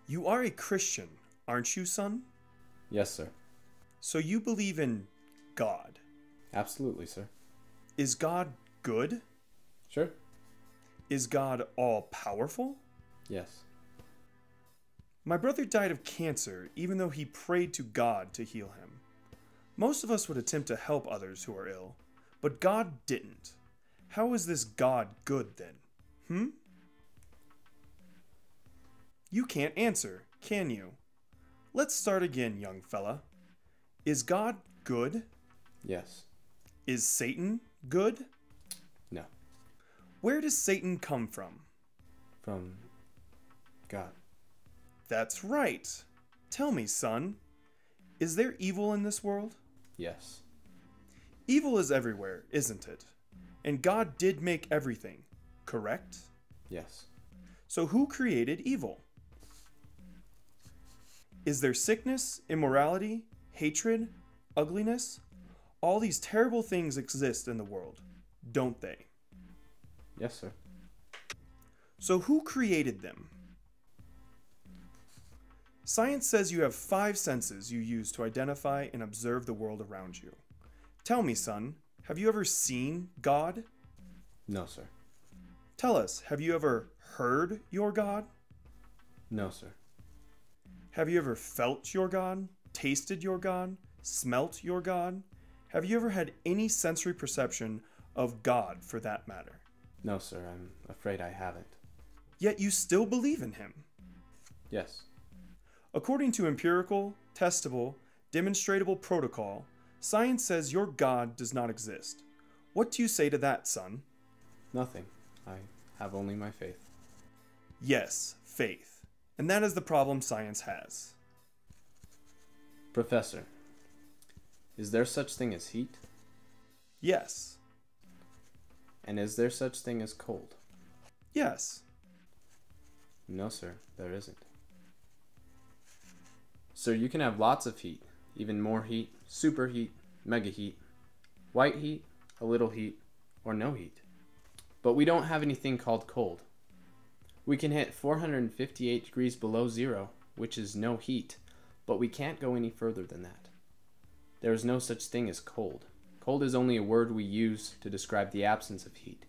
You are a Christian, aren't you, son? Yes, sir. So you believe in God. Absolutely, sir. Is God good? Sure. Is God all-powerful? Yes. My brother died of cancer even though he prayed to God to heal him. Most of us would attempt to help others who are ill, but God didn't. How is this God good then? You can't answer, can you? Let's start again, young fella. Is God good? Yes. Is Satan good? No. Where does Satan come from? From God. That's right. Tell me, son, is there evil in this world? Yes. Evil is everywhere, isn't it? And God did make everything, correct? Yes. So who created evil? Is there sickness, immorality, hatred, ugliness? All these terrible things exist in the world, don't they? Yes, sir. So who created them? Science says you have 5 senses you use to identify and observe the world around you. Tell me, son, have you ever seen God? No, sir. Tell us, have you ever heard your God? No, sir. Have you ever felt your God? Tasted your God? Smelt your God? Have you ever had any sensory perception of God for that matter? No, sir. I'm afraid I haven't. Yet you still believe in him. Yes. According to empirical, testable, demonstratable protocol, science says your God does not exist. What do you say to that, son? Nothing. I have only my faith. Yes, faith. And that is the problem science has. Professor, is there such thing as heat? Yes. And is there such thing as cold? Yes. No, sir, there isn't. Sir, you can have lots of heat, even more heat, superheat, mega heat, white heat, a little heat, or no heat. But we don't have anything called cold. We can hit 458 degrees below zero, which is no heat, but we can't go any further than that. There is no such thing as cold. Cold is only a word we use to describe the absence of heat.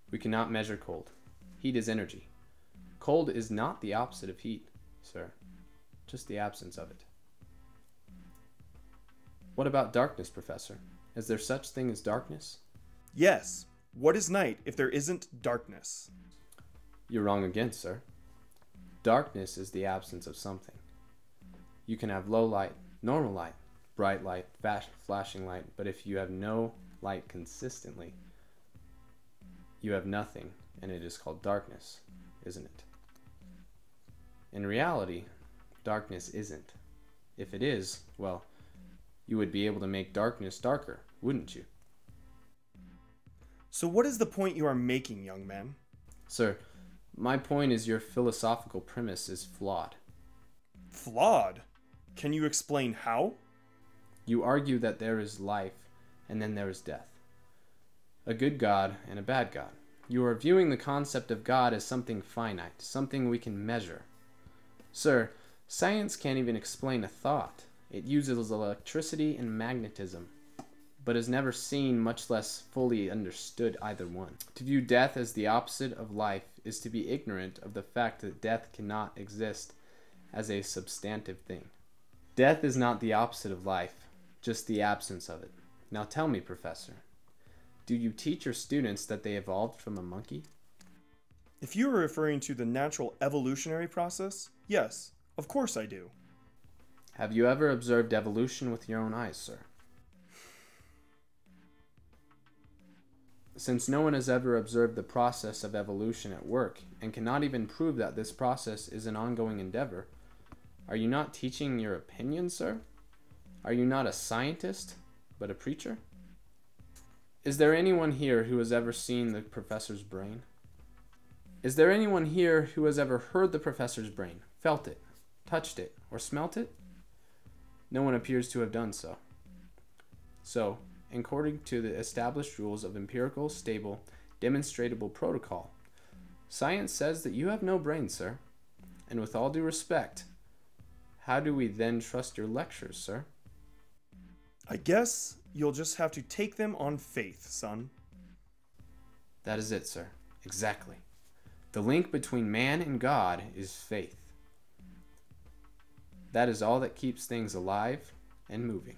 We cannot measure cold. Heat is energy. Cold is not the opposite of heat, sir. Just the absence of it. What about darkness, Professor? Is there such thing as darkness? Yes. What is night if there isn't darkness? You're wrong again, sir. Darkness is the absence of something. You can have low light, normal light, bright light, flashing light, but if you have no light consistently, you have nothing, and it is called darkness, isn't it? In reality, darkness isn't. If it is, well, you would be able to make darkness darker, wouldn't you? So what is the point you are making, young man? Sir, my point is your philosophical premise is flawed. Flawed? Can you explain how? You argue that there is life and then there is death. A good God and a bad God. You are viewing the concept of God as something finite, something we can measure. Sir, science can't even explain a thought. It uses electricity and magnetism, but has never seen, much less fully understood either one. To view death as the opposite of life is to be ignorant of the fact that death cannot exist as a substantive thing. Death is not the opposite of life, just the absence of it. Now tell me, Professor, do you teach your students that they evolved from a monkey? If you are referring to the natural evolutionary process, yes, of course I do. Have you ever observed evolution with your own eyes, sir? Since no one has ever observed the process of evolution at work and cannot even prove that this process is an ongoing endeavor, are you not teaching your opinion, sir? Are you not a scientist, but a preacher? Is there anyone here who has ever seen the professor's brain? Is there anyone here who has ever heard the professor's brain, felt it, touched it, or smelt it? No one appears to have done so. So, according to the established rules of empirical, stable, demonstrable protocol, science says that you have no brain, sir, And with all due respect, how do we then trust your lectures, sir? I guess you'll just have to take them on faith, son. That is it, sir. Exactly. The link between man and God is faith. That is all that keeps things alive and moving.